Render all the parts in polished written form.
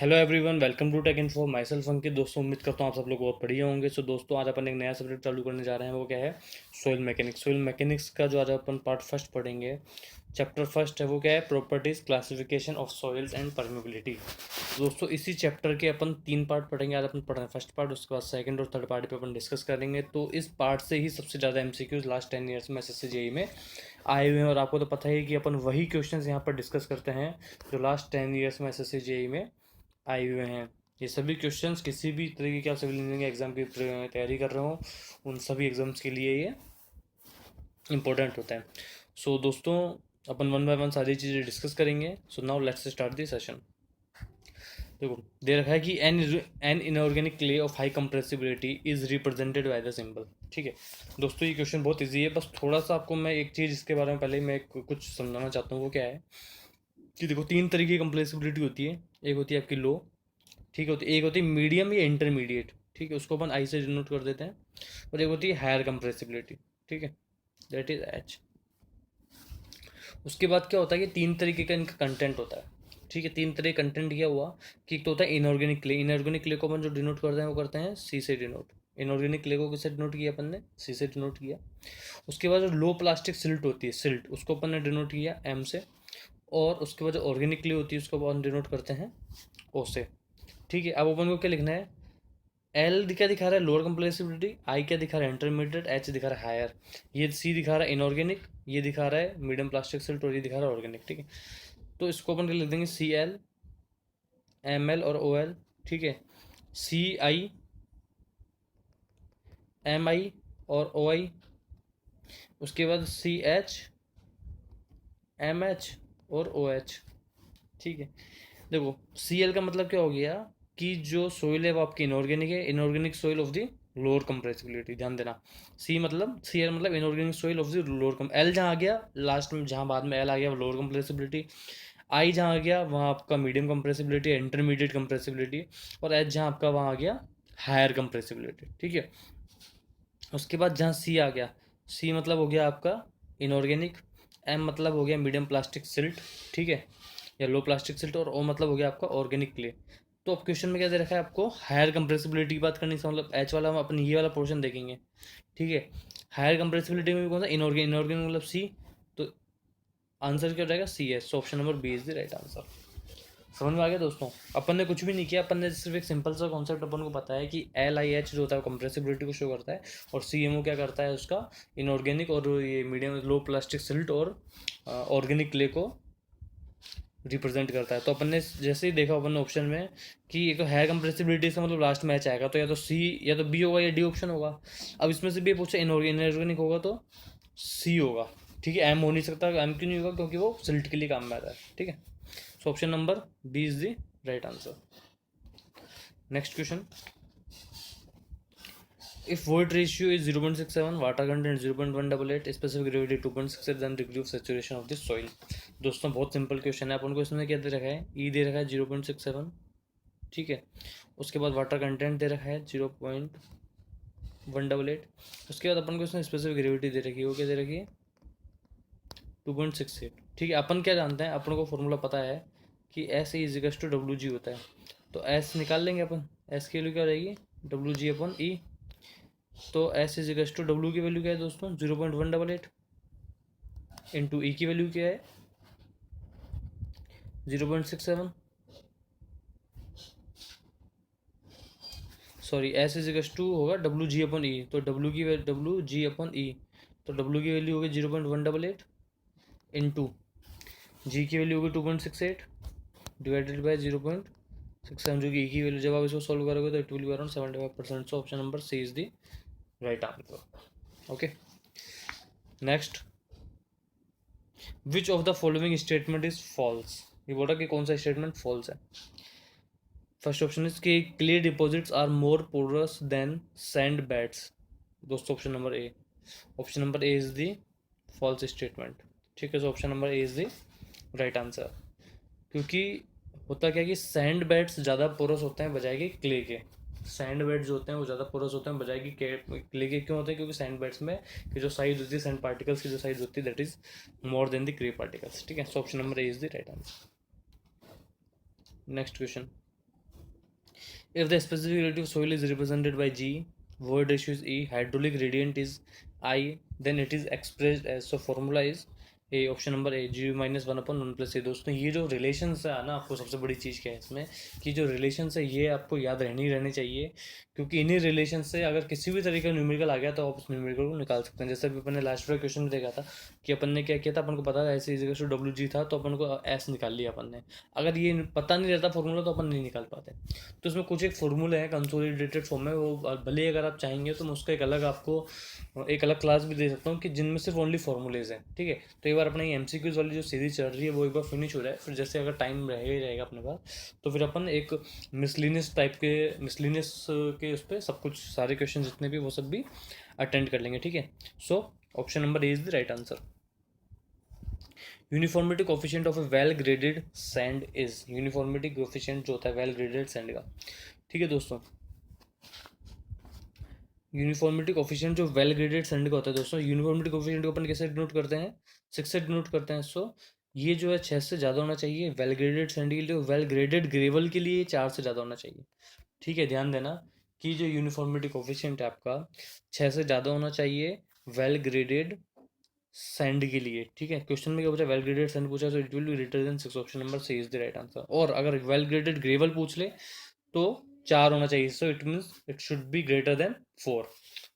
Hello everyone, welcome to tech info. My self Ankit. दोस्तों, उम्मीद करता हूँ आप सब लोग बहुत बढ़िया होंगे। सो दोस्तों, आज अपन एक नया सब्जेक्ट चालू करने जा रहे हैं। वो क्या है? Soil mechanics. सोइल मैकेनिक्स का जो आज अपन पार्ट फर्स्ट पढ़ेंगे, चैप्टर फर्स्ट है, वो क्या है? Properties, classification of soils and permeability. दोस्तों, इसी चैप्टर के अपन 3 पार्ट पढ़ेंगे। आज अपन पढ़ रहे हैं फर्स्ट पार्ट, उसके बाद सेकंड और थर्ड पार्ट पे अपन डिस्कस करेंगे। तो इस पार्ट से ही सबसे ज़्यादा एमसीक्यूज लास्ट 10 ईयर्स में एसएससी जेई में आए हुए हैं। और आपको तो पता ही है कि अपन वही क्वेश्चंस यहाँ पर डिस्कस करते हैं जो लास्ट 10 ईयर्स में एसएससी जेई में आए हुए हैं। ये सभी क्वेश्चंस किसी भी तरीके के आप सिविल इंजीनियरिंग एग्जाम की तैयारी कर रहे हो, उन सभी एग्जाम्स के लिए ये इम्पोर्टेंट होता है। सो दोस्तों, अपन वन बाय वन सारी चीज़ें डिस्कस करेंगे। So now let's start the session. देखो, दे रखा है कि an inorganic clay of high compressibility is represented by the symbol. ठीक है दोस्तों, ये क्वेश्चन बहुत इजी है। बस थोड़ा सा आपको मैं एक चीज़ इसके बारे में पहले ही मैं कुछ समझाना चाहता हूँ। वो क्या है कि देखो, 3 तरीके की कंप्रेसिबिलिटी होती है। एक होती है आपकी लो, ठीक है, होती एक होती है मीडियम या इंटरमीडिएट। ठीक है, उसको अपन आई से डिनोट कर देते हैं। और एक होती है हायर कंप्रेसिबिलिटी। ठीक है, दैट इज एच। उसके बाद क्या होता है कि 3 तरीके का इनका कंटेंट होता है। ठीक है, 3 तरह कंटेंट क्या हुआ कि एक तो होता है इनऑर्गेनिक क्ले। इनऑर्गेनिक क्ले को अपन जो डिनोट करते हैं वो करते हैं सी से डिनोट। इनऑर्गेनिक क्ले को किससे डिनोट किया अपन ने? सी से डिनोट किया। उसके बाद जो लो प्लास्टिक सिल्ट होती है, सिल्ट, उसको अपन ने डिनोट किया एम से। और उसके बाद जो ऑर्गेनिक क्ले होती है उसको अपन डिनोट करते हैं ओ से। ठीक है, अब अपन को क्या लिखना है? एल क्या दिखा रहा है? Lower compressibility. आई क्या दिखा रहा है? इंटरमीडिएट। एच दिखा रहा है हायर। ये सी दिखा रहा है इनऑर्गेनिक, ये दिखा रहा है मीडियम प्लास्टिक सिल्ट, और ये दिखा रहा है ऑर्गेनिक। ठीक है, तो इसको अपन लिख देंगे सी एल, एम एल और ओ एल। ठीक है, सी आई, एम आई और ओ आई। उसके बाद सी एच, एम एच और ओ एच। ठीक है, देखो, सी एल का मतलब क्या हो गया कि जो सोइल है वो आपकी इनऑर्गेनिक है, inorganic soil of the lower compressibility. ध्यान देना, सी एल मतलब inorganic soil of the lower come. L जहाँ आ गया लास्ट में, जहाँ बाद में एल आ गया वो लोअर कंप्रेसिबिलिटी। आई जहाँ आ गया वहाँ आपका मीडियम कंप्रेसिबिलिटी, इंटरमीडिएट कंप्रेसिबिलिटी। और एच जहाँ आपका वहाँ आ गया हायर कंप्रेसिबिलिटी। ठीक है, उसके बाद जहाँ सी आ गया, सी मतलब हो गया आपका इनऑर्गेनिक। एम मतलब हो गया मीडियम प्लास्टिक सिल्ट, ठीक है, या लो प्लास्टिक सिल्ट। और ओ मतलब हो गया आपका ऑर्गेनिक क्ले। तो अब क्वेश्चन में क्या दे रखा है आपको? हायर कंप्रेसिबिलिटी की बात करनी है, मतलब एच वाला हम अपन ये वाला पोर्शन देखेंगे। ठीक है, हायर कंप्रेसिबिलिटी में भी कौन सा? इनऑर्गेनिक। इनऑर्गेनिक मतलब सी। तो आंसर क्या हो जाएगा? C S. Option number B is the right answer. समझ में आ गया दोस्तों? अपन ने कुछ भी नहीं किया, अपन ने सिर्फ एक सिंपल सा कॉन्सेप्ट अपन को बताया कि एल आई एच जो होता है वो कंप्रेसिबिलिटी को शो करता है, और सी एम ओ क्या करता है उसका? इनऑर्गेनिक और ये मीडियम लो प्लास्टिक सिल्ट और ऑर्गेनिक क्ले को रिप्रेजेंट करता है। तो अपन ने जैसे ही देखा अपन ने ऑप्शन में कि एक तो हायर कंप्रेसिबिलिटी से मतलब लास्ट मैच आएगा, तो या तो सी या तो बी होगा या डी ऑप्शन होगा। अब इसमें से भी पूछा इनऑर्गेनिक होगा तो सी होगा। ठीक है, एम हो नहीं सकता। एम क्यों नहीं होगा? क्योंकि वो सिल्ट के लिए काम में आता है। ठीक है, so option number B is the right answer. Next question, if void ratio is 0.67, water content 0.188, specific gravity 2.68, then degree of saturation of the soil। दोस्तों, बहुत सिंपल क्वेश्चन है। अपन को इसमें क्या दे रखा है? ई दे रखा है 0.67। ठीक है, उसके बाद वाटर कंटेंट दे रखा है 0.188। उसके बाद अपन को इसमें स्पेसिफिक ग्रेविटी दे रखी है, वो क्या दे रखी है? 2.68। ठीक है, अपन क्या जानते हैं? अपन को फॉर्मूला पता है कि S is equal to W G होता है। तो एस निकाल लेंगे अपन। एस की वैल्यू क्या रहेगी? W G upon E. तो S is equal to W की वैल्यू क्या है दोस्तों? 0.188 इंटू ई की वैल्यू क्या है? 0.67। Sorry, S is equal to होगा डब्ल्यू जी अपन ई। तो डब्ल्यू जी अपन ई, तो डब्ल्यू की वैल्यू होगी 0.188 इंटू जी की वैल्यू होगी 2.68 डिवाइडेड बाई 0.67, जो कि ई की वैल्यू। जब आप इसको सॉल्व करोगे तो it will be around 75%। So option number C is the right answer. Okay, next, which of the following statement is false? ये बोला कि कौन सा स्टेटमेंट फॉल्स है। फर्स्ट ऑप्शन इज कि clay deposits are more porous than sand beds. दोस्तों, option number A. Option number A is the false statement. ठीक है, so option number A is the right answer. क्योंकि होता क्या है कि सैंड बेड्स ज़्यादा पोरस होते हैं बजाय कि क्ले के। सैंड बेड्स जो होते हैं वो ज़्यादा पोरस होते हैं बजाय कि क्ले के। क्यों होते हैं? क्योंकि सैंड बेड्स में की जो साइज होती है, सैंड पार्टिकल्स की जो साइज होती है, that is more than the clay particles. ठीक है, so option number A is the right answer. Next question, If the specific relative soil is represented by G, void ratio is E, hydraulic gradient is I, then it is expressed as, so formula is A, option number A, G minus one upon one plus A. दोस्तों ये जो relations है ना, आपको सबसे बड़ी चीज़ क्या है इसमें, कि जो रिलेशंस है ये आपको याद रहनी चाहिए, क्योंकि इन्हीं रिलेशन से अगर किसी भी तरीके का न्यूमेरिकल आ गया तो आप उस न्यूमेरिकल को निकाल सकते हैं। जैसे अभी अपन ने लास्ट वाला क्वेश्चन में देखा था कि अपन ने क्या किया था, अपन को पता था ऐसे इज टू डब्ल्यू जी था, तो अपन को एस निकाल लिया अपन ने। अगर ये पता नहीं रहता फॉर्मूला तो अपन नहीं निकाल पाते। तो इसमें कुछ एक फॉर्मूले हैं कंसोलिडेटेड फॉर्म में, वो भले ही अगर आप चाहेंगे तो मैं उसका एक अलग आपको एक अलग क्लास भी दे सकता हूँ कि जिनमें सिर्फ ओनली फॉर्मूलेज हैं। ठीक है, तो एक बार अपने एम सी क्यूज़ वाली जो सीरीज चल रही है वो एक बार फिनिश हो जाए, फिर जैसे अगर टाइम रहेगा ही रहेगा अपने पास, तो फिर अपन एक मिसलिनियस टाइप के मिसलिनियस के उस पर सब कुछ सारे क्वेश्चन जितने भी वो सब भी अटेंड कर लेंगे। ठीक है, so option number A is the right answer. Uniformity coefficient of A well graded sand is, uniformity coefficient जो होता है वेल ग्रेडेड सैंड का। ठीक है दोस्तों, यूनिफॉर्मिटी कोफिशिएंट जो वेल ग्रेडेड सैंड का होता है दोस्तों, यूनिफॉर्मिटी कोफिशिएंट को अपन कैसे डिनोट करते हैं, 6 से डिनोट करते हैं। सो ये जो है 6 से ज़्यादा होना चाहिए वेल ग्रेडेड सैंड के लिए, वेल ग्रेडेड ग्रेवल के लिए 4 से ज़्यादा होना चाहिए। ठीक है, ध्यान देना कि जो यूनिफॉर्मिटी कोफिशिएंट है आपका 6 से ज़्यादा होना चाहिए वेल ग्रेडेड सैंड के लिए। ठीक है, क्वेश्चन में क्या पूछा, वेल ग्रेडेड सैंड पूछा, तो it will be greater than 6, option number C is the right answer. और अगर वेल ग्रेडेड ग्रेवल पूछ ले तो 4 होना चाहिए, so it means it should be greater then 4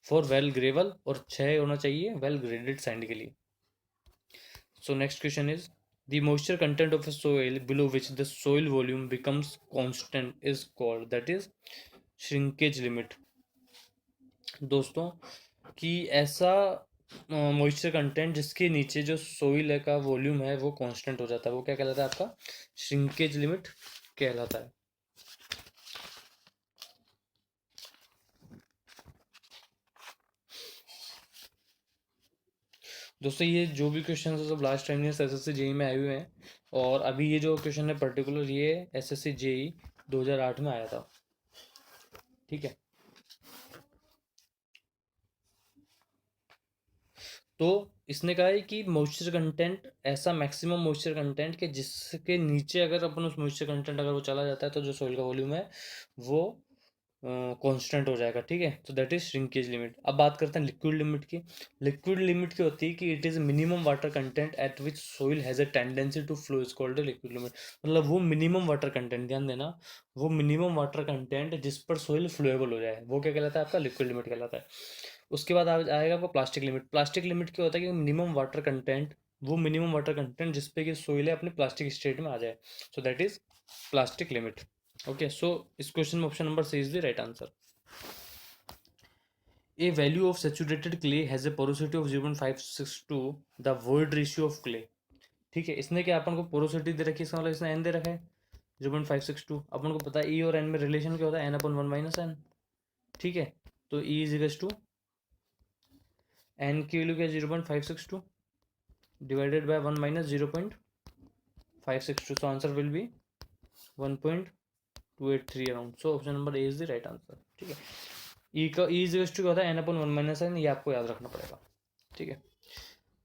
for well gravel, और 6 होना चाहिए वेल ग्रेडेड सैंड के लिए। सो next question is the moisture content of a soil below which the soil volume becomes constant is called, that is shrinkage limit। दोस्तों कि ऐसा moisture content जिसके नीचे जो सोइल है का वॉल्यूम है वो कांस्टेंट हो जाता है, वो क्या कहलाता है आपका, श्रिंकेज लिमिट कहलाता है। दोस्तों ये जो भी क्वेश्चन है सब लास्ट टाइम एसएससी जेई में आए हुए हैं, और अभी ये जो क्वेश्चन है पर्टिकुलर ये एसएससी जेई 2008 में आया था। ठीक है, तो इसने कहा है कि मॉइस्चर कंटेंट ऐसा मैक्सिमम मॉइस्चर कंटेंट कि जिसके नीचे अगर अपन उस मॉइस्चर कंटेंट अगर वो चला जाता है तो जो सॉइल का वॉल्यूम है वो कांस्टेंट हो जाएगा। ठीक है, तो दैट इज श्रिंकेज लिमिट। अब बात करते हैं लिक्विड लिमिट की। लिक्विड लिमिट की होती है कि it is minimum water content at which soil has a tendency to flow is called liquid limit. मतलब वो मिनिमम वाटर कंटेंट, ध्यान देना, वो मिनिमम वाटर कंटेंट जिस पर सोइल फ्लोएबल हो जाए वो क्या कहलाता है, आपका लिक्विड लिमिट कहलाता है। उसके बाद आएगा आपको प्लास्टिक लिमिट। प्लास्टिक लिमिट क्या होता है कि मिनिमम वाटर कंटेंट, वो मिनिमम वाटर कंटेंट जिस पे कि सोइल है अपने प्लास्टिक स्टेट में आ जाए, so that is plastic limit. Okay, so इस क्वेश्चन में option number C is the right answer. A value of saturated clay has a porosity of 0.562, the void ratio of clay। ठीक है, इसने क्या अपन को पोरोसिटी दे रखी है, इसका मतलब इसने एन दे रखा है 0.562। अपन को पता है ई और एन में रिलेशन क्या होता है, N upon one minus N. ठीक है, तो E is equal to N की वैल्यू क्या, 0.562 divided by 1 minus 0.562, so answer will be 1.283 around. So option number A is the right answer. ठीक है, ई का ई इज टू क्या होता है, N upon one minus N, ये आपको याद रखना पड़ेगा। ठीक है,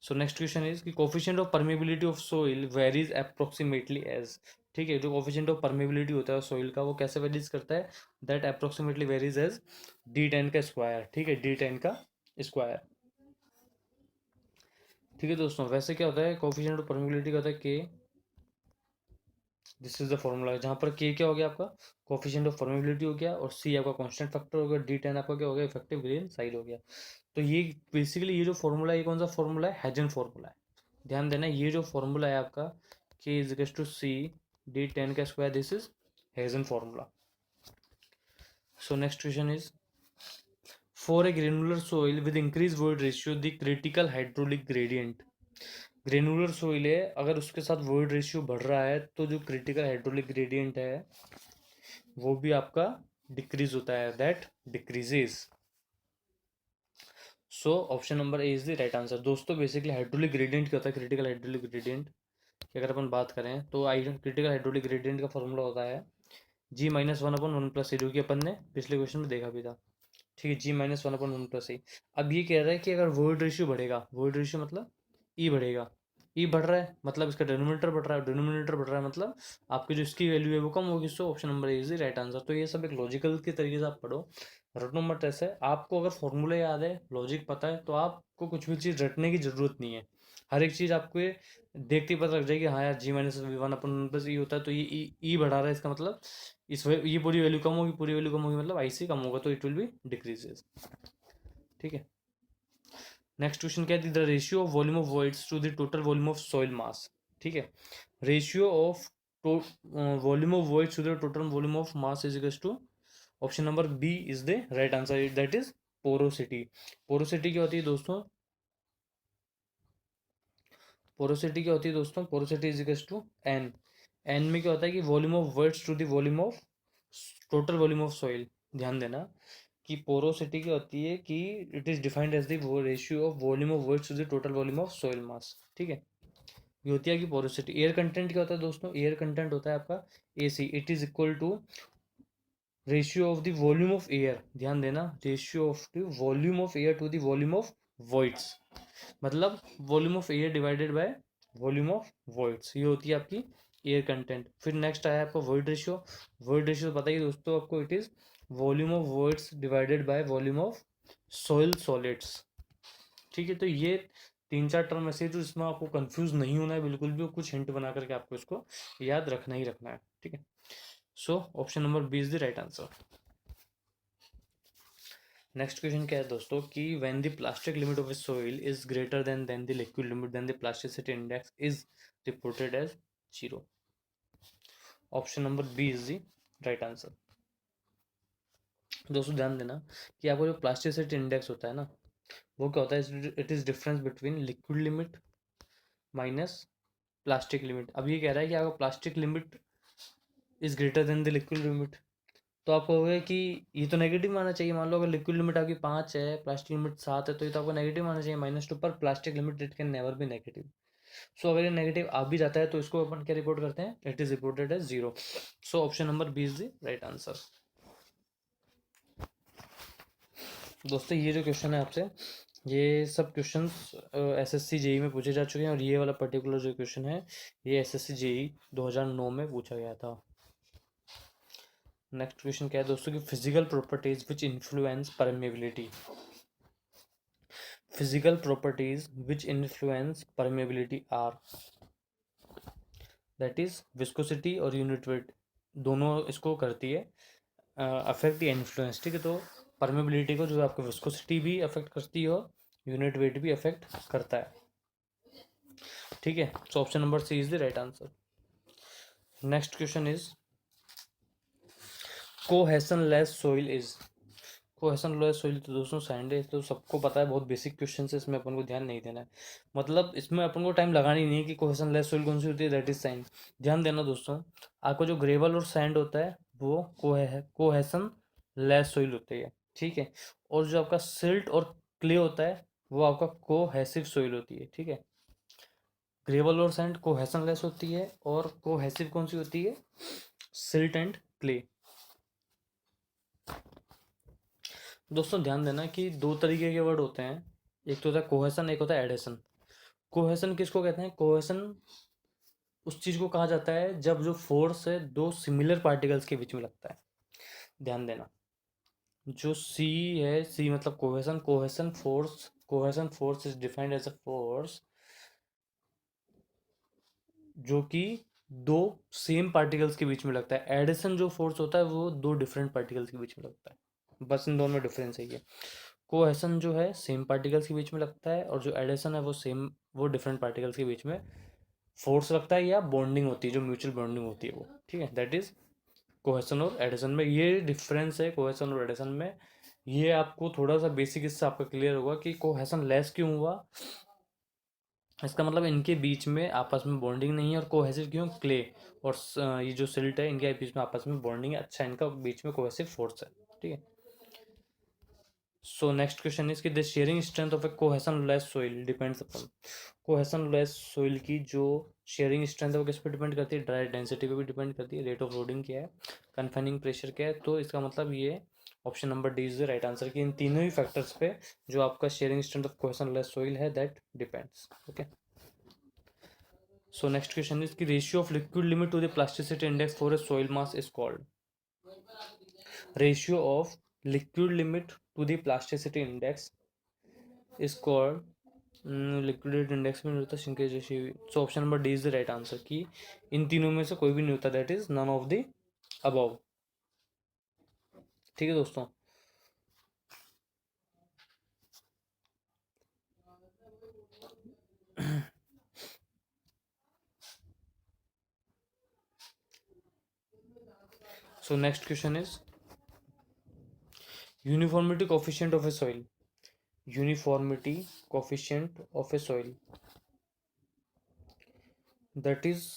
सो नेक्स्ट क्वेश्चन इज कि coefficient of permeability of soil varies approximately as. ठीक है, जो कोफिशिएंट ऑफ परमेबिलिटी होता है सोइल का वो कैसे वेरीज करता है, that approximately varies as D10 का स्क्वायर। ठीक है, D10 का स्क्वायर। ठीक है दोस्तों, वैसे क्या होता है कोफिशिएंट ऑफ परमेबिलिटी का होता है के, दिस इज द फॉर्मूला, जहाँ पर के क्या हो गया आपका, कोफिशिएंट ऑफ परमेबिलिटी हो गया, और सी आपका कांस्टेंट फैक्टर हो गया, D10 आपका क्या हो गया, इफेक्टिव ग्रेन साइज हो गया। तो ये बेसिकली ये जो फॉर्मूला है ये कौन सा फॉर्मूला है, हेजन फॉर्मूला है। ध्यान देना, ये जो फॉर्मूला है आपका के is equal to C D10 का square, this is Hazen formula. So next question is for a granular soil with increase void ratio the critical hydraulic gradient. Granular soil है, अगर उसके साथ वॉइड रेशियो बढ़ रहा है तो जो क्रिटिकल हाइड्रोलिक ग्रेडियंट है वो भी आपका डिक्रीज होता है, that decreases. So option number A is the right answer. दोस्तों बेसिकली हाइड्रोलिक ग्रेडियंट क्या होता है, क्रिटिकल हाइड्रोलिक ग्रेडियंट की अगर अपन बात करें तो क्रिटिकल हाइड्रोलिक ग्रेडियंट का फॉर्मूला होता है G minus one upon one plus A, जो कि अपन ने पिछले क्वेश्चन में देखा भी था। ठीक है, G minus one upon one plus A. अब ये कह रहा है कि अगर वॉइड रेशियो बढ़ेगा, वॉइड रेशियो मतलब ई बढ़ेगा, ई बढ़ रहा है मतलब इसका डिनोमिनेटर बढ़ रहा है, डिनोमिनेटर बढ़ रहा है मतलब आपकी जो इसकी वैल्यू है वो कम होगी। सो option number is the right answer. तो ये सब एक लॉजिकल के तरीके से आप पढ़ो, रटो मत ऐसे। आपको अगर फॉर्मूले याद है, लॉजिक पता है, तो आपको कुछ भी चीज़ रटने की जरूरत नहीं है। हर एक चीज़ आपको ये देखते ही पता लग जाएगी, हाँ यार जी माइनस वी वन अपन वन प्लस ई होता है, तो ये ई बढ़ा रहा है, इसका मतलब ये पूरी वैल्यू कम होगी, पूरी वैल्यू कम होगी मतलब आई सी कम होगा, तो इट विल बी डिक्रीजेज। ठीक है। नेक्स्ट क्वेश्चन क्या है, the ratio of volume of voids to the total volume of soil mass. ठीक है, ratio of volume of voids to the total volume of mass is equals to, option number B is the right answer, that is porosity. Porosity क्या होती है दोस्तों, porosity क्या होती है दोस्तों, porosity is equals to N. N में क्या होता है कि volume of voids to the volume of total volume of soil. ध्यान देना कि पोरोसिटी क्या होती है कि it is defined as the ratio of volume of voids to the total volume of soil mass. ठीक है, ये होती है कि पोरोसिटी। एयर कंटेंट क्या होता है दोस्तों, एयर कंटेंट होता है आपका A C, it is equal to ratio of the volume of air. ध्यान देना, ratio of the volume of air to the volume of voids, मतलब volume of air divided by volume of voids, ये होती है आपकी air content. फिर next आया आपका वॉइड रेशियो। वॉइड रेशियो बताइए दोस्तों आपको, it is volume of voids divided by volume of soil solids. ठीक है, तो ये तीन चार टर्म ऐसे हैं जो इसमें आपको कंफ्यूज नहीं होना है बिल्कुल भी, कुछ हिंट बना करके आपको इसको याद रखना ही रखना है। ठीक है, so option number B is the right answer. Next question क्या है दोस्तों कि when the plastic limit of a soil is greater than the liquid limit then the plasticity index is reported as 0। Option number B is the right answer. दोस्तों ध्यान देना कि आपको जो प्लास्टिसिटी इंडेक्स होता है ना, वो क्या होता है, it is difference between liquid limit minus plastic limit. अब ये कह रहा है कि आपका plastic limit is greater than the liquid limit, तो आप कहोगे कि ये तो नेगेटिव मानना चाहिए। मान लो अगर लिक्विड लिमिट आपकी 5 है, प्लास्टिक लिमिट 7 है, तो ये तो आपको नेगेटिव मानना चाहिए, -2, पर plastic limit it can never be negative. So अगर ये नेगेटिव आ भी जाता है तो इसको अपन क्या रिपोर्ट करते हैं, it is reported as 0। So option number B is the right answer. दोस्तों ये जो क्वेश्चन है आपसे, ये सब क्वेश्चंस एसएससी जेई में पूछे जा चुके हैं, और ये वाला पर्टिकुलर जो क्वेश्चन है ये एसएससी जेई 2009 में पूछा गया था। नेक्स्ट क्वेश्चन क्या है दोस्तों कि physical properties which influence permeability. Physical properties which influence permeability are, that is viscosity और यूनिट वेट, दोनों इसको करती है अफेक्ट या इन्फ्लुएंस। ठीक है, तो परमेबिलिटी को जो आपको विस्कोसिटी भी अफेक्ट करती है और यूनिट वेट भी अफेक्ट करता है। ठीक है, so option number C is the right answer. Next question is cohesion less soil is. Cohesion less soil तो दोस्तों सैंड है, तो सबको पता है, बहुत बेसिक क्वेश्चन है, इसमें अपन को ध्यान नहीं देना है, मतलब इसमें अपन को टाइम लगाना ही नहीं है कि कोहेसन लेस सोइल कौन सी होती है, दैट इज सैंड। ध्यान देना दोस्तों, आपको जो ग्रेवल और सैंड होता है वो कोहेसन लेस सोइल होती है। ठीक है, और जो आपका सिल्ट और क्ले होता है वो आपका कोहेसिव सोइल होती है। ठीक है, ग्रेवल और सैंड कोहेसन लेस होती है, और कोहेसिव कौन सी होती है, सिल्ट एंड क्ले। दोस्तों ध्यान देना कि दो तरीके के वर्ड होते हैं, एक तो होता है कोहेसन, एक होता है एडेशन। कोहेसन किसको कहते हैं, कोहेसन उस चीज को कहा जाता है जब जो फोर्स है दो सिमिलर पार्टिकल्स के बीच में लगता है। ध्यान देना, जो सी है, सी मतलब cohesion, cohesion force is defined as a force जो कि दो सेम पार्टिकल्स के बीच में लगता है। एडिशन जो फोर्स होता है वो दो डिफरेंट पार्टिकल्स के बीच में लगता है, बस इन दोनों में डिफरेंस है ये। कोहेसन जो है सेम पार्टिकल्स के बीच में लगता है, और जो एडिशन है वो डिफरेंट पार्टिकल्स के बीच में फोर्स लगता है, या बॉन्डिंग होती है, जो म्यूचुअल बॉन्डिंग होती है वो। ठीक है, दैट इज कोहेसन और एडिशन में ये डिफरेंस है, कोहेसन और एडिशन में। ये आपको थोड़ा सा बेसिक इससे आपका क्लियर होगा कि कोहेसन लेस क्यों हुआ, इसका मतलब इनके बीच में आपस में बॉन्डिंग नहीं है, और कोहेसिव क्यों, क्ले और ये जो सिल्ट है इनके बीच में आपस में बॉन्डिंग है, अच्छा इनका बीच में कोहेसिव फोर्स है। ठीक है, सो नेक्स्ट क्वेश्चन इज कि the sharing strength of A cohesion less soil depends upon. Cohesion less soil की जो शेयरिंग स्ट्रेंथ है वो किस पे डिपेंड करती है, ड्राई डेंसिटी पे भी डिपेंड करती है, रेट ऑफ लोडिंग क्या है, कन्फाइनिंग प्रेशर क्या है। तो इसका मतलब ये option number D is the right answer, कि इन तीनों ही फैक्टर्स पे जो आपका shearing strength of cohesion less soil है that depends. Okay, so next question is कि ratio of liquid limit to the plasticity index for a soil mass is called. Ratio of liquid limit to the plasticity index is called, liquid index में नहीं होता shrinkage ratio. So option number D is the right answer कि इन तीनों में से कोई भी नहीं होता, that is none of the above. ठीक है दोस्तों। So next question is uniformity coefficient of a soil. Uniformity coefficient of a soil that is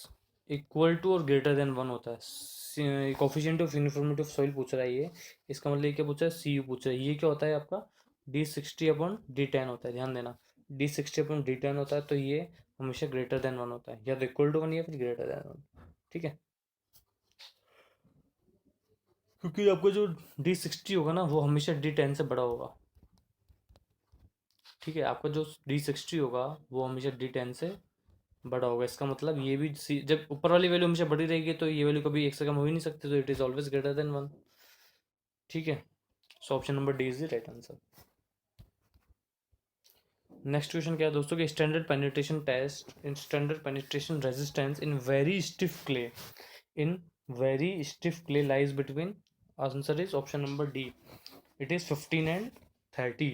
equal to और ग्रेटर देन 1 होता है। Coefficient of uniformity of soil पूछ रहा है ये, इसका मतलब ये क्या पूछ रहा है, सी यू पूछ रहा है। ये क्या होता है आपका D60/D10 होता है, ध्यान देना। D60/D10 होता है तो ये हमेशा ग्रेटर देन 1 होता है, या तो इक्वल टू 1 या फिर ग्रेटर देन 1। ठीक है, क्योंकि आपका जो D60 होगा ना वो हमेशा D10 से बड़ा होगा। ठीक है, आपका जो D60 होगा वो हमेशा D10 से बड़ा होगा। इसका मतलब ये भी जब ऊपर वाली वैल्यू हमेशा बड़ी रहेगी तो ये वैल्यू कभी एक से कम हो ही नहीं सकती, तो it is always greater than 1। ठीक है, so option number D is the right answer. Next question क्या है दोस्तों कि standard penetration test in standard penetration resistance in very stiff clay, in very stiff clay lies between, answer is option number D, it is 15 and 30।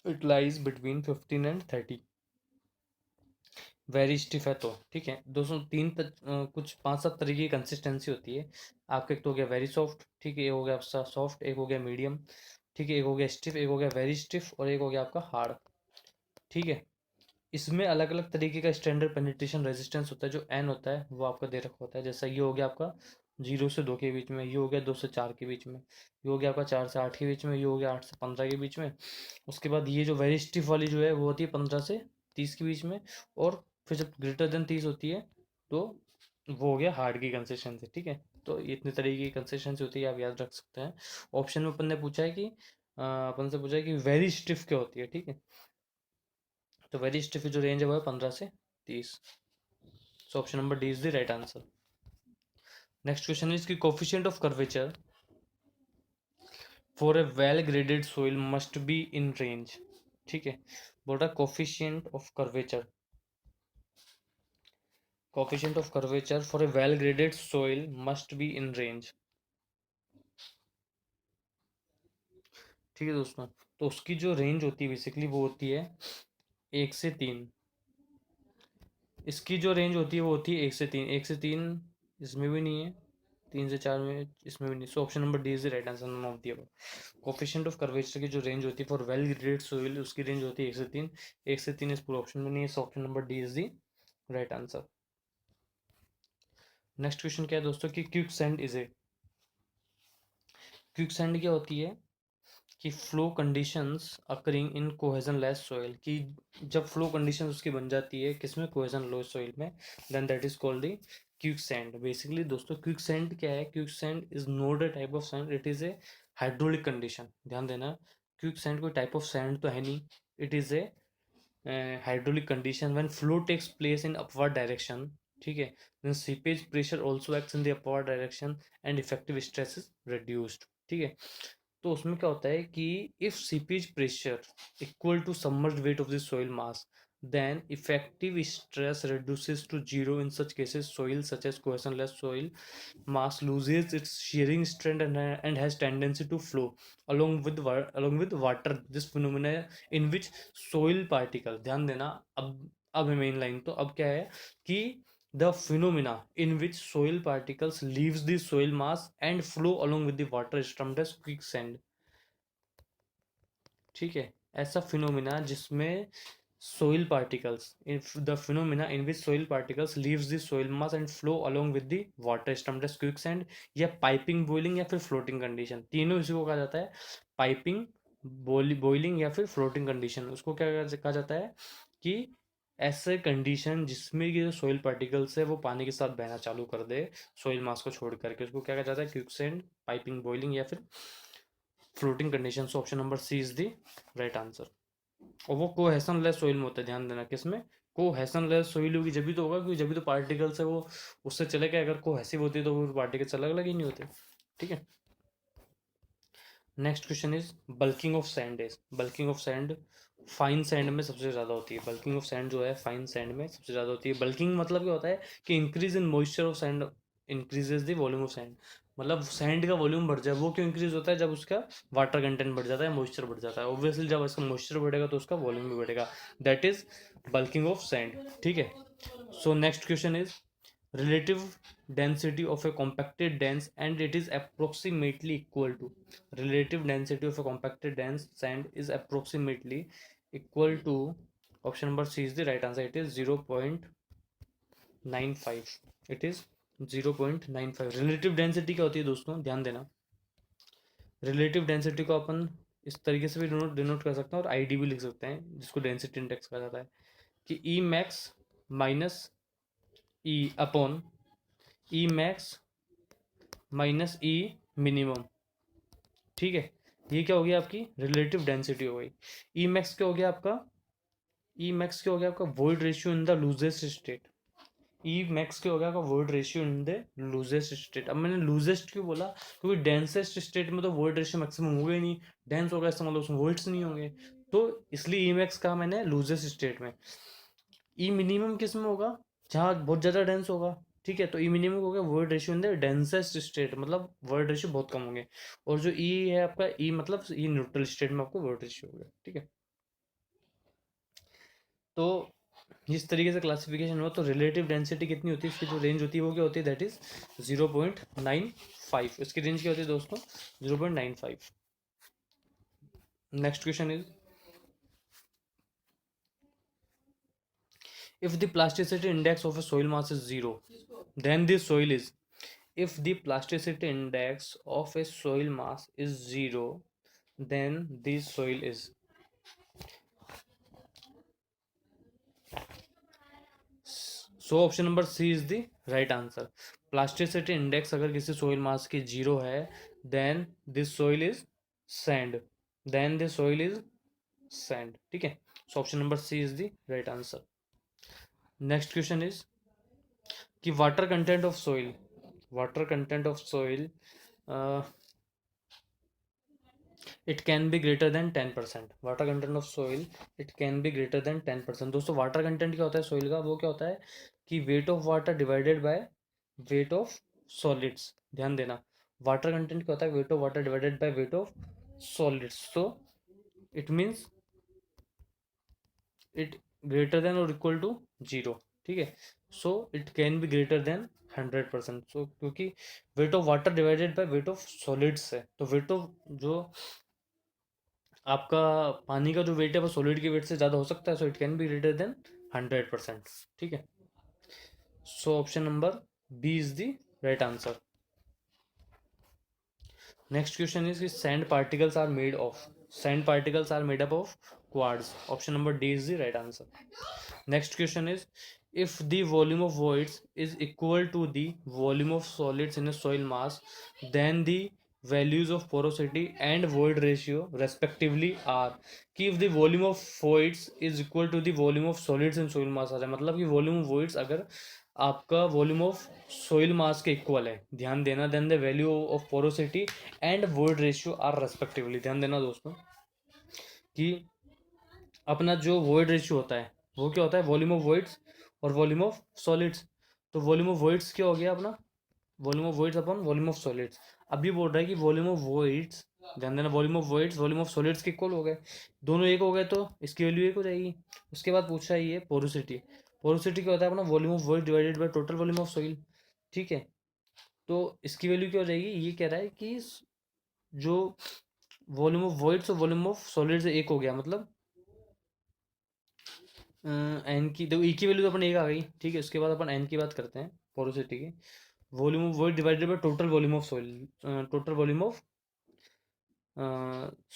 It lies between 15 and 30। Very stiff है तो ठीक है दोस्तों, कुछ 5-7 तरीके की consistency होती है आपका। एक तो हो गया वेरी सॉफ्ट, ठीक है, एक हो गया आपका सॉफ्ट, एक हो गया मीडियम, ठीक है, एक हो गया स्टिफ, एक हो गया वेरी स्टिफ, और एक हो गया आपका हार्ड। ठीक है, इसमें अलग अलग तरीके का स्टैंडर्ड पेनिट्रेशन रेजिस्टेंस होता है। जो एन होता है वो आपका दे रखा होता है, जैसा ये हो गया आपका 0 से 2 के बीच में, ये हो गया 2 से 4 के बीच में, ये हो गया आपका 4 से 8 के बीच में, ये हो गया 8 से 15 के बीच में। उसके बाद ये जो वेरी स्टिफ वाली जो है वो होती है 15 से 30 के बीच में। और फिर जब ग्रेटर देन 30 होती है तो वो हो गया हार्ड की कंसिस्टेंसी। ठीक है, तो ये इतने तरीके की कंसिस्टेंसी होती है, आप याद रख सकते हैं। ऑप्शन में अपन ने पूछा है कि अपन से पूछा है कि वेरी स्टिफ क्या होती है। ठीक है, तो वेरी स्टिफ जो रेंज है वो है 15 से 30। So option number D is the right answer. Next question is की coefficient of curvature for a well graded soil must be in range. ठीक है, बोला coefficient of curvature, coefficient of curvature for a well graded soil must be in range. ठीक है दोस्तों, तो उसकी जो रेंज होती है बेसिकली वो होती है 1 से 3। इसकी जो रेंज होती है वो होती है 1 से 3। 1 से 3 इसमें भी नहीं है, 3 से 4 में इसमें भी नहीं। So option number D is the right answer, none of the above. Coefficient of curvature की जो रेंज होती है फॉर वेल ग्रेडेड सोइल, उसकी रेंज होती है 1 से 3। 1 से 3 इस पूरे ऑप्शन में नहीं है, so option number D is the right answer. Next question क्या है दोस्तों कि quick sand is a, quick sand क्या होती है कि flow conditions occurring in cohesionless soil, कि जब फ्लो कंडीशंस उसकी बन जाती है किसमें, कोहेजन लो सॉइल में, then that is called the quick sand. Basically दोस्तों क्विक सैंड क्या है, quick sand is not a type of sand, it is a hydraulic condition. ध्यान देना, क्विक सैंड कोई टाइप ऑफ सैंड तो है नहीं, it is a hydraulic condition when flow takes place in upward direction. ठीक है, then seepage pressure also acts in the upward direction and effective stress is reduced. ठीक है, तो उसमें क्या होता है कि if seepage pressure equal to submerged weight of the soil mass, then effective stress reduces to zero. In such cases soil such as cohesionless soil mass loses its shearing strength and has tendency to flow along with water. This phenomena in which soil particle, ध्यान देना, अब है main line. तो अब क्या है कि the phenomena in which soil particles leaves the soil mass and flow along with the water is termed as quicksand. ठीक है, ऐसा फिनोमिना जिसमें soil particles, if the phenomena in which soil particles leaves the soil mass and flow along with the water is termed as quicksand, या piping boiling या फिर floating condition, तीनों इसी को कहा जाता है। पाइपिंग, बॉइलिंग या फिर फ्लोटिंग कंडीशन, उसको क्या कहा जाता है कि ऐसे कंडीशन जिसमें कि जो सोइल पार्टिकल्स है वो पानी के साथ बहना चालू कर दे सोइल मास को छोड़ करके, उसको क्या कहा जाता है, क्विकसैंड, पाइपिंग बॉइलिंग या फिर floating condition. Option number C is the right answer. और वो कोहेशन लेस सोइल में होता है, ध्यान देना किसमें, कोहेशन लेस सोइल होगी जब भी तो होगा, क्योंकि जब भी तो पार्टिकल्स है वो उससे चले गए, अगर कोहेसिव होती तो वो पार्टिकल्स अलग अलग ही नहीं होते। ठीक है। Next question is bulking of sand is, bulking of sand fine sand में सबसे ज़्यादा होती है, बल्किंग ऑफ सैंड जो है फाइन सैंड में सबसे ज़्यादा होती है। बल्किंग मतलब क्या होता है कि increase in moisture of sand increases the volume of sand, मतलब सैंड का वॉल्यूम बढ़ जाए। वो क्यों इंक्रीज होता है, जब उसका वाटर कंटेंट बढ़ जाता है, मॉइस्चर बढ़ जाता है। ऑब्वियसली जब इसका मॉइस्चर बढ़ेगा तो उसका वॉल्यूम भी बढ़ेगा, that is bulking of sand. ठीक है। So next question is relative density of a compacted dense and it is approximately equal to, relative density of a compacted dense sand is approximately equal to, option number C is the right answer, it is 0.95, it is 0.95। Relative density क्या होती है दोस्तों, ध्यान देना, relative density को अपन इस तरीके से भी डिनोट कर सकते हैं और आईडी भी लिख सकते हैं, जिसको डेंसिटी इंडेक्स कहा जाता है, कि ई मैक्स माइनस ई अपॉन ई मैक्स माइनस ई मिनिमम। ठीक है। ये क्या हो गया, आपकी रिलेटिव डेंसिटी हो गई। ई मैक्स क्या हो गया आपका, ई मैक्स क्या हो गया आपका, void ratio in the loosest state. E max क्या हो गया आपका, void ratio in the loosest state. अब मैंने लूजेस्ट क्यों बोला, क्योंकि डेंसेस्ट स्टेट में तो वोइड रेशियो मैक्सिमम होगा ही नहीं, डेंस होगा इसका मतलब उसमें वोइड्स नहीं होंगे, तो इसलिए ई मैक्स कहा मैंने लूजेस्ट स्टेट में। ई मिनिमम किस में होगा, जहाँ बहुत ज़्यादा डेंस होगा। ठीक है। तो ई मिनिमम हो गया word ratio in the densest state, मतलब वर्ड रेशियो बहुत कम होंगे। और जो ई है आपका, ई मतलब ई न्यूट्रल स्टेट में आपको वर्ड रेशियो हो गया। ठीक है। तो इस तरीके से क्लासिफिकेशन हुआ। तो रिलेटिव डेंसिटी कितनी होती है, इसकी जो रेंज होती है वो क्या होती है, दैट इज 0.95। इसकी रेंज क्या होती है दोस्तों, 0.95। Next question is, if the plasticity index of a soil mass is 0, then the soil is, if the plasticity index of a soil mass is 0, then the soil is, so option number C is the right answer। plasticity index अगर किसी soil mass की 0 है, then this soil is sand, then the soil is sand। ठीक है। so option number C is the right answer। next question is कि water content of soil, water content of soil it can be greater then 10%। Water content of soil it can be greater then 10%। दोस्तों water content क्या होता है soil का, वो क्या होता है कि weight of water divided by weight of solids. ध्यान देना, वाटर कंटेंट क्या होता है, weight of water divided by weight of solids. So it means it greater than और इक्वल टू 0। ठीक है। So it can be greater than 100%। सो क्योंकि weight of water divided by weight of solids है, तो weight of जो आपका पानी का जो वेट है वो सॉलिड के वेट से ज़्यादा हो सकता है, so it can be greater than 100%। ठीक है। So option number B is the right answer. Next question is sand particles are made of, sand particles are made up of quartz. Option number D is the right answer. Next question is, if the volume of voids is equal to the volume of solids in a soil mass, then the values of porosity and void ratio respectively are, कि if the volume of voids is equal to the volume of solids in soil mass आ रहा है, मतलब कि volume of voids अगर आपका volume of soil मास के equal है, ध्यान देना, then the value of porosity and void ratio are respectively. ध्यान देना दोस्तों कि अपना जो वॉइड रेशियो होता है वो क्या होता है, वॉल्यूम ऑफ वॉइड्स और वॉल्यूम ऑफ सॉलिड्स। तो वॉल्यूम ऑफ वॉइड्स क्या हो गया अपना, volume of voids upon volume of solids. अब ये बोल रहा है कि वॉल्यूम ऑफ वॉइड्स, ध्यान देना, volume of voids volume of solids के इक्वल हो गए, दोनों एक हो गए तो इसकी वैल्यू एक हो जाएगी। उसके बाद पूछा है ये पोरोसिटी, पोरोसिटी क्या होता है अपना volume of void divided by total volume of soil. ठीक है। तो इसकी वैल्यू क्या हो जाएगी, ये कह रहा है कि जो वॉल्यूम ऑफ वॉइड्स और वॉल्यूम ऑफ सॉलिड्स एक हो गया, मतलब एन की, देखो ई की वैल्यू तो अपन एक आ गई। ठीक है। उसके बाद अपन एन की बात करते हैं पोरोसिटी की, volume of void divided by total volume of soil, total volume of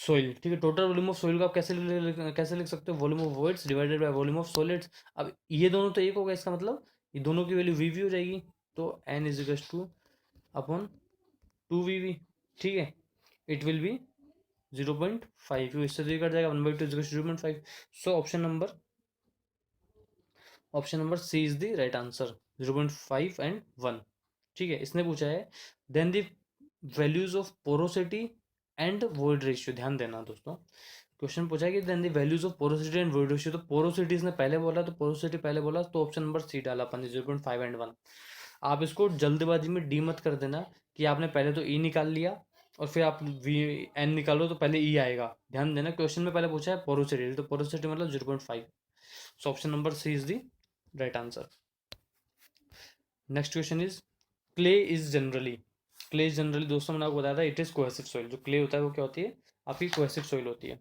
soil. ठीक है। टोटल वॉल्यूम ऑफ सोइल को आप कैसे लिख सकते हो, volume of voids divided by volume of solids. अब ये दोनों तो एक होगा, इसका मतलब ये दोनों की वैल्यू वी वी हो जाएगी, तो N is equal to upon 2 V V. ठीक है। इट विल बी 0.5, क्योंकि इससे 3 कट जाएगा, 1/2 is 0.5। So option number C is the right answer, 0.5 and 1। ठीक है, इसने पूछा है then the values of porosity and void ratio. ध्यान देना दोस्तों, क्वेश्चन पूछा है कि then the values of porosity and void ratio. तो पोरोसिटी इसने पहले बोला, तो पोरोसिटी पहले बोला, तो ऑप्शन नंबर सी डाला अपन ने, 0.5 एंड 1। आप इसको जल्दबाजी में डी मत कर देना कि आपने पहले तो ई निकाल लिया और फिर आप वी एन निकालो तो पहले ई आएगा। ध्यान देना, क्वेश्चन में पहले पूछा है पोरोसिटी, तो पोरोसिटी मतलब 0.5। So option number C is the right answer. Next question is clay is generally दोस्तों मैंने आपको बताया था इट इज कोहेसिव सॉइल। जो क्ले होता है वो क्या होती है, आपकी कोहेसिव सॉइल होती है।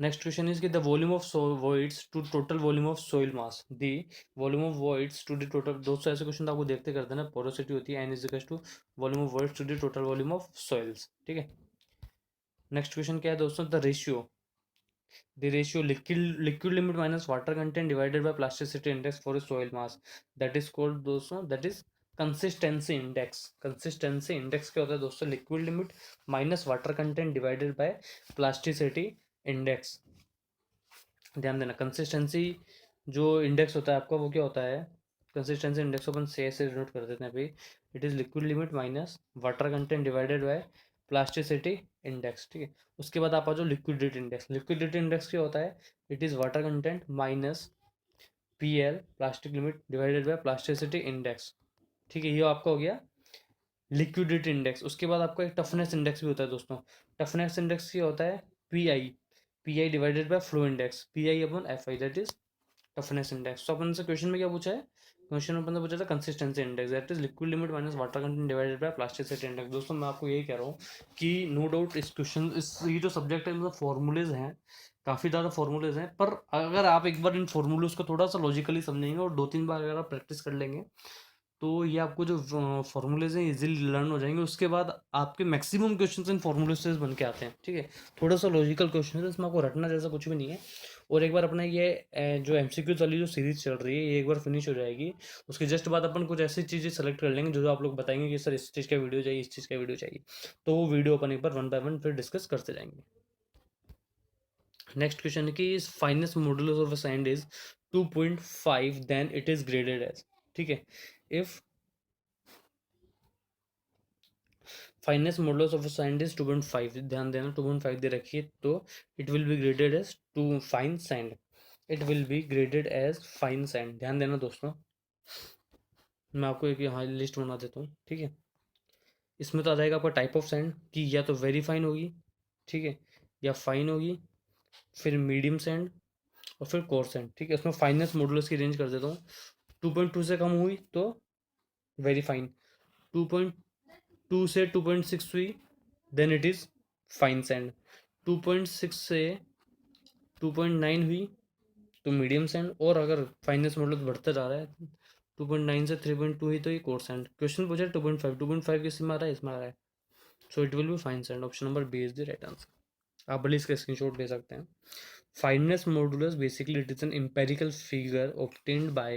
नेक्स्ट क्वेश्चन इज कि the volume of voids to total volume of soil mass, the volume of voids to the total. दोस्तों ऐसे क्वेश्चन तो आपको देखते करते हैं ना, पोरोसिटी होती है, N is equal to volume of voids to the total volume of soils. ठीक है, नेक्स्ट क्वेश्चन क्या है दोस्तों, the ratio liquid limit minus water content divided by plasticity index for a soil mass, that is called दोस्तों, that is consistency index. Consistency index क्या होता है दोस्तों, liquid limit minus water content divided by plasticity index. ध्यान देना, consistency जो index होता है आपका वो क्या होता है, कंसिस्टेंसी इंडेक्स अपन से डिनोट कर देते हैं अभी, it is liquid limit minus water content divided by plasticity index. ठीक है, उसके बाद आप आ जाओ लिक्विडिटी इंडेक्स। लिक्विडिटी इंडेक्स क्या होता है, it is water content minus PL plastic limit divided by plasticity index. ठीक है, ये आपका हो गया लिक्विडिटी इंडेक्स। उसके बाद आपका एक टफनेस इंडेक्स भी होता है दोस्तों। टफनेस इंडेक्स क्या होता है, P I divided by flow index, PI/FI, that is toughness index. तो अपन से क्वेश्चन में क्या पूछा है, क्वेश्चन में अपन ने पूछा था consistency index, that is liquid limit minus water content divided by plasticity index. दोस्तों मैं आपको यही कह रहा हूँ कि नो डाउट इस क्वेश्चन इस ये जो सब्जेक्ट है मतलब फॉर्मूलेज हैं, काफ़ी ज़्यादा फॉर्मूलेज हैं, पर अगर आप एक बार इन फॉर्मूलेज को थोड़ा सा लॉजिकली समझेंगे और 2-3 बार अगर आप प्रैक्टिस कर लेंगे तो ये आपको जो फॉर्मूलेज हैं इजीली लर्न हो जाएंगे। उसके बाद आपके मैक्सिमम क्वेश्चंस इन फॉर्मूले से बन के आते हैं। ठीक है, थोड़ा सा लॉजिकल क्वेश्चन है, इसमें आपको रटना जैसा कुछ भी नहीं है। और एक बार अपना ये जो MCQ वाली जो सीरीज चल रही है ये एक बार फिनिश हो जाएगी, उसके जस्ट बाद अपन कुछ ऐसी चीज़ें सेलेक्ट कर लेंगे जो आप लोग बताएंगे कि सर इस चीज़ का वीडियो चाहिए, इस चीज़ का वीडियो चाहिए, तो वो वीडियो अपन एक बार 1 बाय 1 फिर डिस्कस करते जाएंगे। नेक्स्ट क्वेश्चन है कि इस fineness modulus of a sand is 2.5 then it is graded as. ठीक है, if fineness modulus of sand is 2.5, ध्यान देना 2.5 दे रखी है, तो it will be graded as to fine sand, it will be graded as fine sand. ध्यान देना दोस्तों, मैं आपको एक यहाँ लिस्ट बना देता हूँ। ठीक है, इसमें तो आ जाएगा आपका टाइप ऑफ सैंड कि या तो वेरी फाइन होगी, ठीक है, या फाइन होगी, फिर मीडियम सैंड और फिर कोर सैंड। ठीक है, इसमें फाइनेस्ट मॉडुलस की रेंज कर देता हूँ, 2.2 से कम हुई तो वेरी फाइन, 2.2 से 2.6 हुई then it is fine sand, 2.6 से 2.9 हुई तो मीडियम सैंड, और अगर फाइनेस मॉडल बढ़ता जा रहा है 2.9 से 3.2 हुई तो ये कोर सैंड। क्वेश्चन पूछा 2.5 किस में आ रहा है, इसमें आ रहा है, so it will be fine sand. Option number B is the right answer. आप भले इसका स्क्रीनशॉट ले सकते हैं। Fineness modulus basically it is an empirical figure obtained by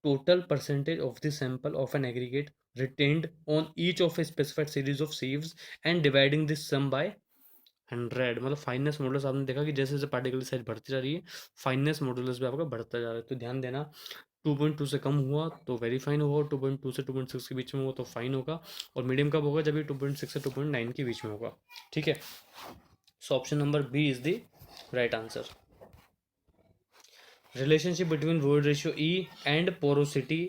total percentage of the sample of an aggregate retained on each of a specified series of sieves and dividing this sum by 100। मतलब finance modulus आपने देखा कि जैसे जैसे particle size बढ़ती जा रही है फाइनेस मॉडुलस भी आपका बढ़ता जा रहा है। तो ध्यान देना, 2.2 से कम हुआ तो वेरी फाइन होगा, 2.2 से 2.6 के बीच में हुआ तो फाइन होगा, और मीडियम कब होगा, जब ये 2.6 से 2.9 के बीच में होगा। ठीक है, so option number B is the right answer. Relationship between void ratio E and porosity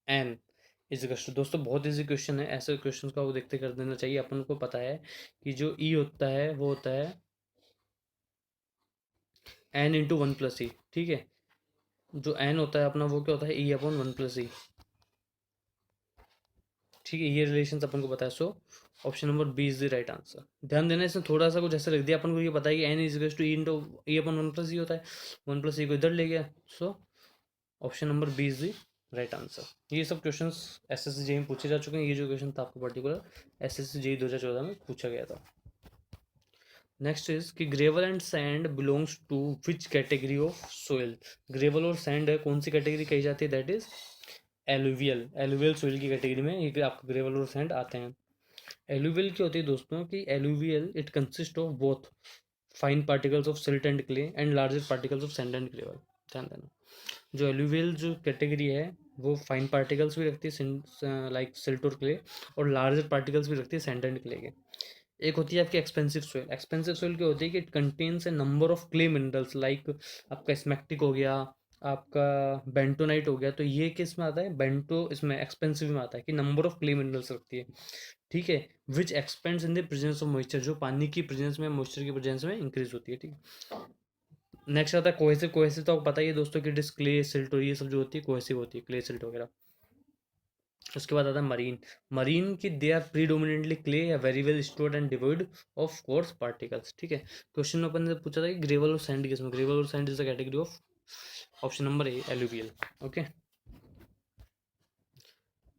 N is equal. दोस्तों बहुत इजी क्वेश्चन है, ऐसे क्वेश्चन का वो देखते कर देना चाहिए। अपन को पता है कि जो ई होता है वो होता है एन इंटू 1+E। ठीक है, जो एन होता है अपना वो क्या होता है, E/1+E। ठीक है, ये रिलेशन अपन को पता है, so option number B is the right answer. ध्यान देना, इसमें थोड़ा सा कुछ ऐसा लिख दिया, अपन को ये पता है कि n is two e into E/1+E होता है, 1+E को इधर ले गया, so option number B is the right answer. ये सब क्वेश्चन SSC जेई में पूछे जा चुके हैं। ये जो क्वेश्चन था आपको पर्टिकुलर SSC जेई 2014 में पूछा गया था। नेक्स्ट इज कि gravel and sand belongs to which category of soil. Gravel और सैंड है कौन सी कैटेगरी कही जाती है, दैट इज एलुवियल सोइल की कैटेगरी में ये आपको ग्रेवल और सैंड आते हैं। एलुवियल क्या होती है दोस्तों कि alluvial it consist of both fine particles of silt and clay and larger particles of sand and clay. ध्यान देना, जो एलुवियल जो कैटेगरी है वो फाइन पार्टिकल्स भी रखती है लाइक सिल्ट और क्ले, और लार्जर पार्टिकल्स भी रखती है सैंड एंड क्ले के। एक होती है आपकी एक्सपेंसिव सोइल। एक्सपेंसिव सोइल क्या होती है कि it contains A number of clay minerals like आपका स्मैक्टिक हो गया, आपका बेंटोनाइट हो गया। तो ये किस में आता है, बेंटो इसमें एक्सपेंसिव में आता है कि नंबर ऑफ क्ले मिनरल्स रखती है, ठीक है। Which expands in the presence of moisture, जो पानी की प्रेजेंस में, मॉइस्चर की प्रेजेंस में इंक्रीज होती है, ठीक है। नेक्स्ट आता है कोहेसिव। कोहेसिव तो आपको पता ही है दोस्तों कि डिस क्ले सिल्ट और ये सब जो होती है कोहेसिव होती है, क्ले सिल्ट वगैरह। उसके बाद आता है मरीन। मरीन की दे आर प्रीडोमिनेटली क्ले या very well sorted and devoid of coarse particles, ठीक है। क्वेश्चन में अपन ने पूछा था कि ग्रेवल और सैंड किसमें, ग्रेवल और sand is the category of option number a alluvial, okay.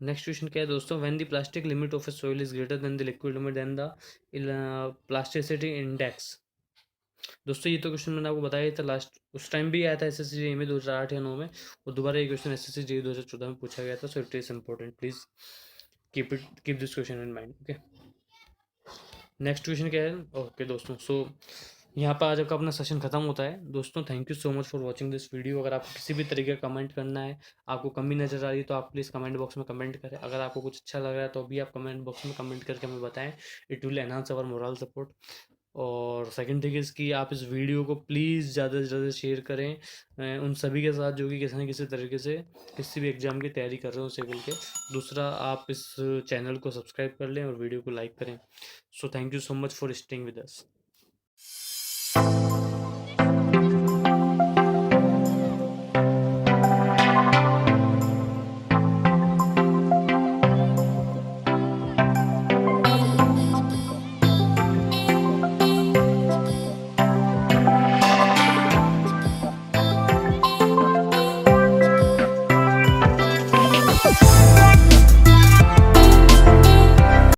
Next question क्या है दोस्तों, when the plastic limit of a soil is greater than the liquid limit then the plasticity index. दोस्तों ये तो question मैंने आपको बताया था लास्ट, उस टाइम भी आया था एसएससी में 2008 या 9 में, और दोबारा ये क्वेश्चन एसएससी 2014 में पूछा गया था। So it is important, please keep this question in mind, okay. Next question क्या है, ओके दोस्तों। सो यहाँ पर आज का अपना सेशन खत्म होता है दोस्तों। Thank you so much for watching this video. अगर आपको किसी भी तरीके का कमेंट करना है, आपको कमी नजर आ रही है, तो आप प्लीज़ कमेंट बॉक्स में कमेंट करें। अगर आपको कुछ अच्छा लग रहा है तो भी आप कमेंट बॉक्स में कमेंट करके हमें बताएं। It will enhance our moral support. और सेकंड थिंग इज़ कि आप इस वीडियो को प्लीज़ ज़्यादा से ज़्यादा शेयर करें उन सभी के साथ जो कि किसी न किसी तरीके से किसी भी एग्ज़ाम की तैयारी कर रहे हो सिविल के। दूसरा, आप इस चैनल को सब्सक्राइब कर लें और वीडियो को लाइक करें। So thank you so much for staying with us.